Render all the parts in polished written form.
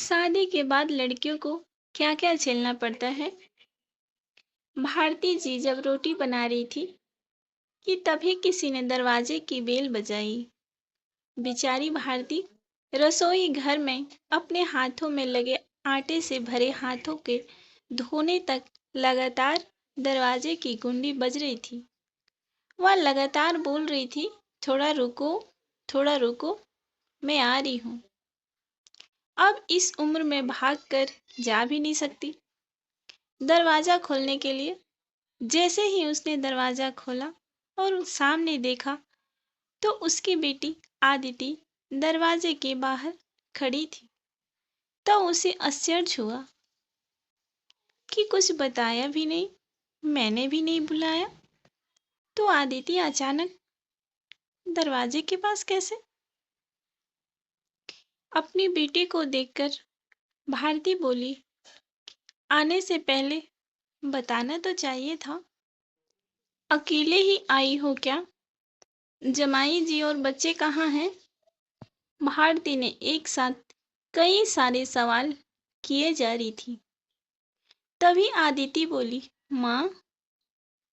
शादी के बाद लड़कियों को क्या क्या झेलना पड़ता है। भारती जी जब रोटी बना रही थी कि तभी किसी ने दरवाजे की बेल बजाई। बेचारी भारती रसोई घर में अपने हाथों में लगे आटे से भरे हाथों के धोने तक लगातार दरवाजे की कुंडी बज रही थी। वह लगातार बोल रही थी, थोड़ा रुको, मैं आ रही हूँ। अब इस उम्र में भाग कर जा भी नहीं सकती। दरवाजा खोलने के लिए जैसे ही उसने दरवाजा खोला और सामने देखा तो उसकी बेटी आदिति दरवाजे के बाहर खड़ी थी। तो उसे आश्चर्य हुआ कि कुछ बताया भी नहीं, मैंने भी नहीं बुलाया, तो आदिति अचानक दरवाजे के पास कैसे? अपनी बेटी को देखकर भारती बोली, आने से पहले बताना तो चाहिए था। अकेले ही आई हो क्या? जमाई जी और बच्चे कहाँ हैं? भारती ने एक साथ कई सारे सवाल किए जा रही थी। तभी आदिति बोली, माँ,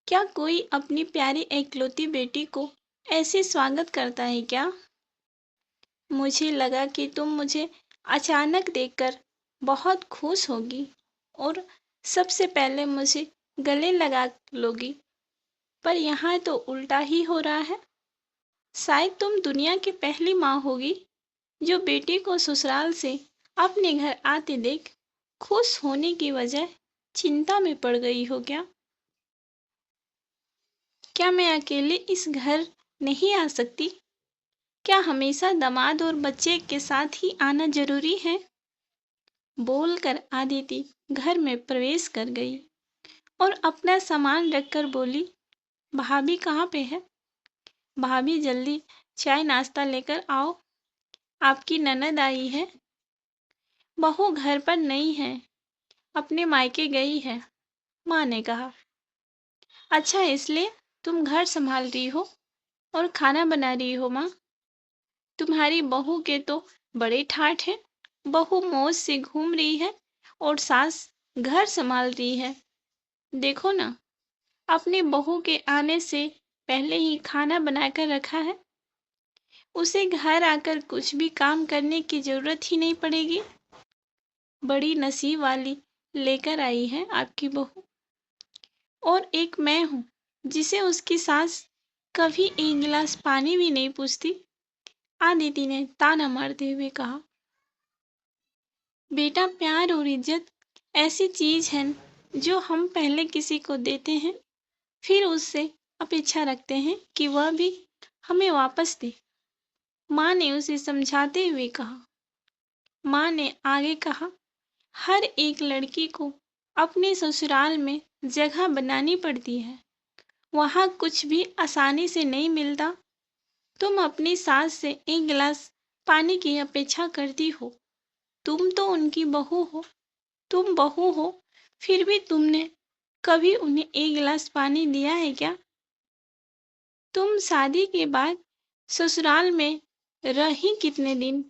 क्या कोई अपनी प्यारी एकलौती बेटी को ऐसे स्वागत करता है क्या? मुझे लगा कि तुम मुझे अचानक देखकर बहुत खुश होगी और सबसे पहले मुझे गले लगा लोगी, पर यहाँ तो उल्टा ही हो रहा है। शायद तुम दुनिया की पहली माँ होगी जो बेटी को ससुराल से अपने घर आते देख खुश होने की बजाय चिंता में पड़ गई हो क्या? क्या मैं अकेले इस घर नहीं आ सकती? क्या हमेशा दामाद और बच्चे के साथ ही आना जरूरी है? बोलकर आदिति घर में प्रवेश कर गई और अपना सामान रखकर बोली, भाभी कहाँ पे है? भाभी जल्दी चाय नाश्ता लेकर आओ, आपकी ननद आई है। बहू घर पर नहीं है, अपने मायके गई है, माँ ने कहा। अच्छा, इसलिए तुम घर संभाल रही हो और खाना बना रही हो? माँ, तुम्हारी बहू के तो बड़े ठाठ हैं। बहू मौज से घूम रही है और सास घर संभाल रही है। देखो ना, अपनी बहू के आने से पहले ही खाना बनाकर रखा है। उसे घर आकर कुछ भी काम करने की जरूरत ही नहीं पड़ेगी। बड़ी नसीब वाली लेकर आई है आपकी बहू। और एक मैं हूँ जिसे उसकी सास कभी एक गिलास पानी भी नहीं पूछती। आदिति ने ताना मारते हुए कहा, बेटा, प्यार और इज्जत ऐसी चीज है जो हम पहले किसी को देते हैं, फिर उससे अपेक्षा रखते हैं कि वह भी हमें वापस दे। माँ ने उसे समझाते हुए कहा। माँ ने आगे कहा, हर एक लड़की को अपने ससुराल में जगह बनानी पड़ती है। वहाँ कुछ भी आसानी से नहीं मिलता। तुम अपनी सास से एक गिलास पानी की अपेक्षा करती हो। तुम तो उनकी बहू हो। तुम बहू हो, फिर भी तुमने कभी उन्हें एक गिलास पानी दिया है क्या? तुम शादी के बाद ससुराल में रही कितने दिन?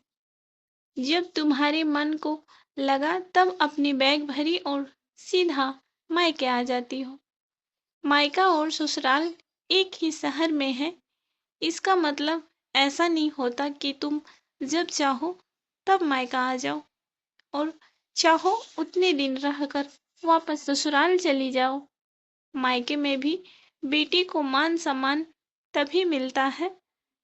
जब तुम्हारे मन को लगा तब अपनी बैग भरी और सीधा मायके आ जाती हो। मायका और ससुराल एक ही शहर में है। इसका मतलब ऐसा नहीं होता कि तुम जब चाहो तब मायका आ जाओ और चाहो उतने दिन रहकर वापस ससुराल चली जाओ। मायके में भी बेटी को मान सम्मान तभी मिलता है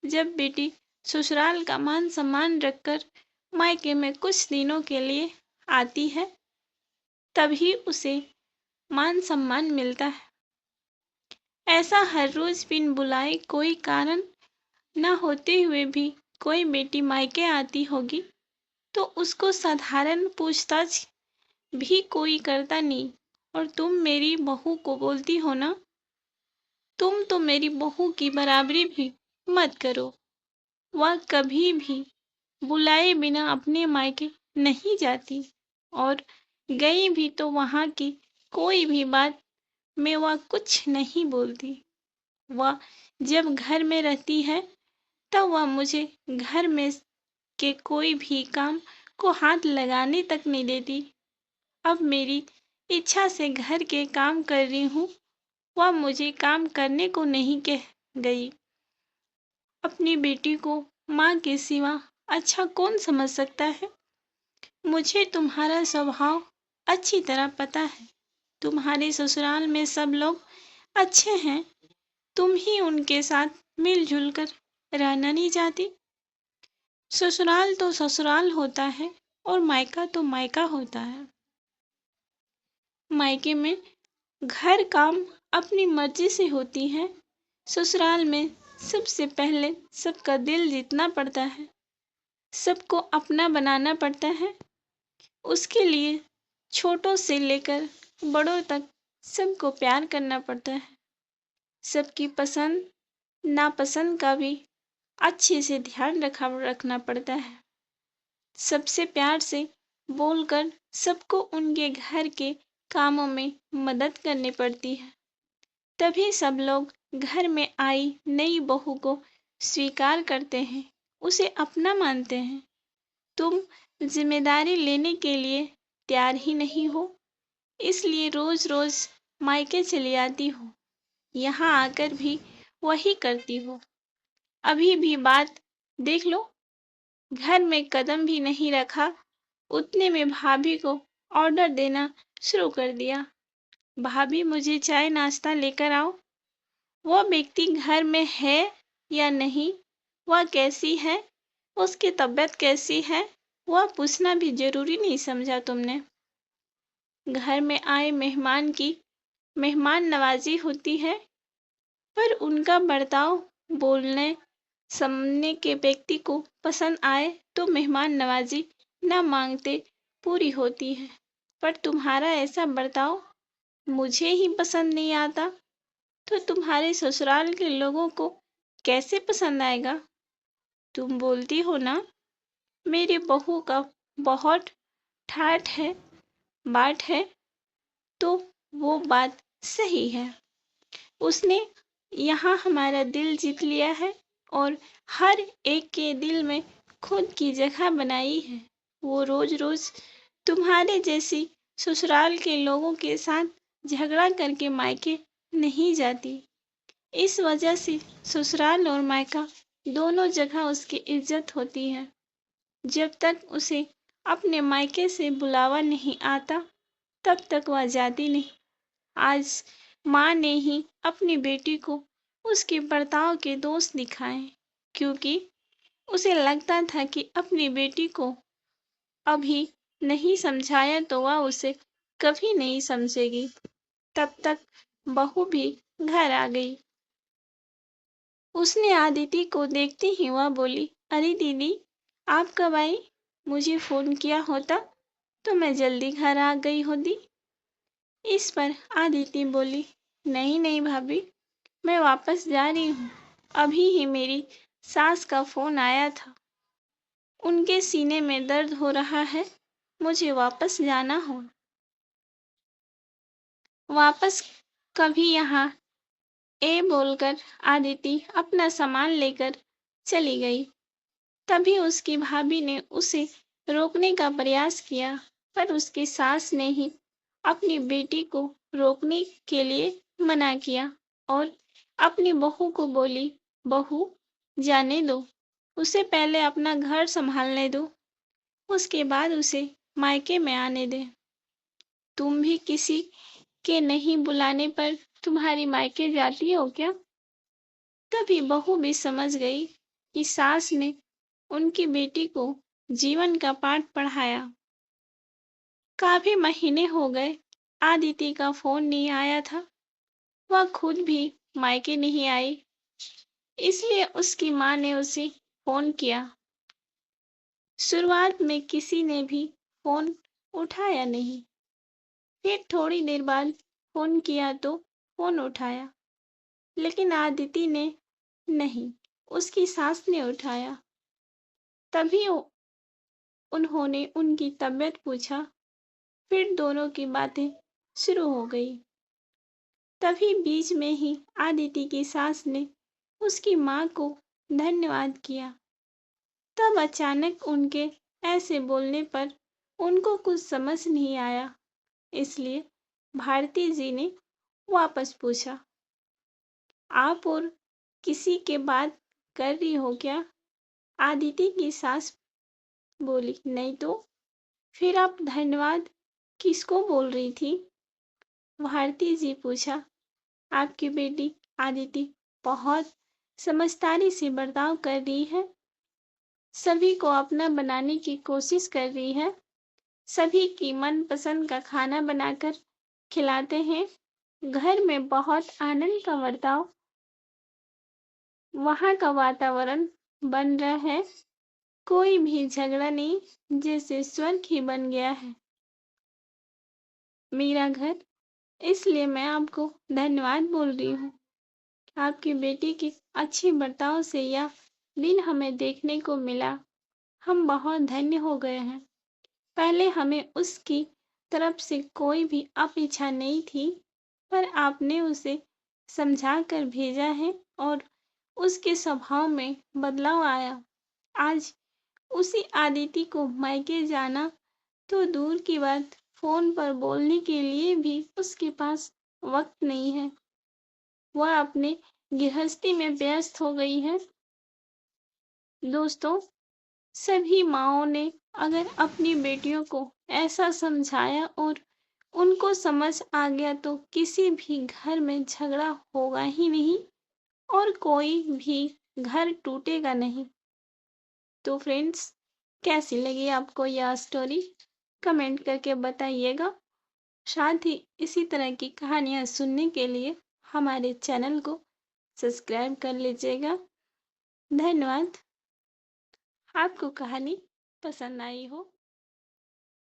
जब बेटी ससुराल का मान सम्मान रखकर मायके में कुछ दिनों के लिए आती है, तभी उसे मान सम्मान मिलता है। ऐसा हर रोज बिन बुलाए कोई कारण न होते हुए भी कोई बेटी मायके आती होगी तो उसको साधारण पूछताछ भी कोई करता नहीं। और तुम मेरी बहू को बोलती हो ना, तुम तो मेरी बहू की बराबरी भी मत करो। वह कभी भी बुलाए बिना अपने मायके नहीं जाती और गई भी तो वहाँ की कोई भी बात में वह कुछ नहीं बोलती। वह जब घर में रहती है तब वह मुझे घर में के कोई भी काम को हाथ लगाने तक नहीं देती। अब मेरी इच्छा से घर के काम कर रही हूँ, वह मुझे काम करने को नहीं कह गई। अपनी बेटी को माँ के सिवा अच्छा कौन समझ सकता है? मुझे तुम्हारा स्वभाव अच्छी तरह पता है। तुम्हारे ससुराल में सब लोग अच्छे हैं, तुम ही उनके साथ मिलजुल कर रहना नहीं चाहती। ससुराल तो ससुराल होता है और मायका तो मायका होता है। मायके में घर काम अपनी मर्जी से होती है। ससुराल में सबसे पहले सबका दिल जीतना पड़ता है, सबको अपना बनाना पड़ता है। उसके लिए छोटों से लेकर बड़ों तक सबको प्यार करना पड़ता है। सबकी पसंद नापसंद का भी अच्छे से ध्यान रखना पड़ता है। सबसे प्यार से बोलकर सबको उनके घर के कामों में मदद करनी पड़ती है। तभी सब लोग घर में आई नई बहू को स्वीकार करते हैं, उसे अपना मानते हैं। तुम जिम्मेदारी लेने के लिए तैयार ही नहीं हो, इसलिए रोज रोज मायके चली आती हो। यहाँ आकर भी वही करती हो। अभी भी बात देख लो, घर में कदम भी नहीं रखा, उतने में भाभी को ऑर्डर देना शुरू कर दिया। भाभी मुझे चाय नाश्ता लेकर आओ। वह व्यक्ति घर में है या नहीं, वह कैसी है, उसकी तबीयत कैसी है, वह पूछना भी जरूरी नहीं समझा तुमने। घर में आए मेहमान की मेहमान नवाजी होती है, पर उनका बर्ताव बोलने सामने के व्यक्ति को पसंद आए तो मेहमान नवाजी न मांगते पूरी होती है। पर तुम्हारा ऐसा बर्ताव मुझे ही पसंद नहीं आता, तो तुम्हारे ससुराल के लोगों को कैसे पसंद आएगा? तुम बोलती हो ना, मेरी बहू का बहुत ठाठ है, बाट है, तो वो बात सही है। उसने यहाँ हमारा दिल जीत लिया है और हर एक के दिल में खुद की जगह बनाई है। वो रोज रोज तुम्हारे जैसी ससुराल के लोगों के साथ झगड़ा करके मायके नहीं जाती। इस वजह से ससुराल और मायका दोनों जगह उसकी इज्जत होती है। जब तक उसे अपने मायके से बुलावा नहीं आता, तब तक वह जाती नहीं। आज माँ ने ही अपनी बेटी को उसके बर्ताव के दोष दिखाए, क्योंकि उसे लगता था कि अपनी बेटी को अभी नहीं समझाया तो वह उसे कभी नहीं समझेगी। तब तक बहू भी घर आ गई। उसने आदिति को देखते ही वह बोली, अरे दीदी, आप कब आई? मुझे फोन किया होता तो मैं जल्दी घर आ गई होती। इस पर आदिति बोली, नहीं नहीं भाभी, मैं वापस जा रही हूँ। अभी ही मेरी सास का फोन आया था, उनके सीने में दर्द हो रहा है, मुझे वापस जाना हो। वापस कभी यहाँ ए बोलकर आदिति अपना सामान लेकर चली गई। तभी उसकी भाभी ने उसे रोकने का प्रयास किया, पर उसकी सास ने ही अपनी बेटी को रोकने के लिए मना किया और अपनी बहू को बोली, बहू जाने दो, उसे पहले अपना घर संभालने दो, उसके बाद उसे मायके में आने दे। तुम भी किसी के नहीं बुलाने पर तुम्हारी मायके जाती हो क्या? तभी बहू भी समझ गई कि सास ने उनकी बेटी को जीवन का पाठ पढ़ाया। काफी महीने हो गए, आदिति का फोन नहीं आया था। वह खुद भी मायके नहीं आई, इसलिए उसकी माँ ने उसे फोन किया। शुरुआत में किसी ने भी फोन उठाया नहीं, फिर थोड़ी देर बाद फोन किया तो फोन उठाया, लेकिन आदिति ने नहीं, उसकी सास ने उठाया। तभी उन्होंने उनकी तबीयत पूछा, फिर दोनों की बातें शुरू हो गई। तभी बीच में ही आदिति की सास ने उसकी माँ को धन्यवाद किया। तब अचानक उनके ऐसे बोलने पर उनको कुछ समझ नहीं आया, इसलिए भारती जी ने वापस पूछा, आप और किसी के बात कर रही हो क्या? आदिति की सास बोली, नहीं तो। फिर आप धन्यवाद किसको बोल रही थी? भारती जी पूछा, आपकी बेटी आदिति बहुत समझदारी से बर्ताव कर रही है, सभी को अपना बनाने की कोशिश कर रही है, सभी की मनपसंद का खाना बनाकर खिलाते हैं, घर में बहुत आनंद का बर्ताव, वहाँ का वातावरण बन रहा है, कोई भी झगड़ा नहीं, जैसे स्वर्ग ही बन गया है मेरा घर। इसलिए मैं आपको धन्यवाद बोल रही हूँ। आपकी बेटी के अच्छे बर्ताव से यह दिन हमें देखने को मिला। हम बहुत धन्य हो गए हैं। पहले हमें उसकी तरफ से कोई भी अपेक्षा नहीं थी, पर आपने उसे समझा कर भेजा है और उसके स्वभाव में बदलाव आया। आज उसी आदिति को मायके जाना तो दूर की बात, फोन पर बोलने के लिए भी उसके पास वक्त नहीं है। वह अपने गृहस्थी में व्यस्त हो गई है। दोस्तों, सभी माँओं ने अगर अपनी बेटियों को ऐसा समझाया और उनको समझ आ गया तो किसी भी घर में झगड़ा होगा ही नहीं और कोई भी घर टूटेगा नहीं। तो फ्रेंड्स, कैसी लगी आपको यह स्टोरी? कमेंट करके बताइएगा। साथ ही इसी तरह की कहानियाँ सुनने के लिए हमारे चैनल को सब्सक्राइब कर लीजिएगा। धन्यवाद। आपको कहानी पसंद आई हो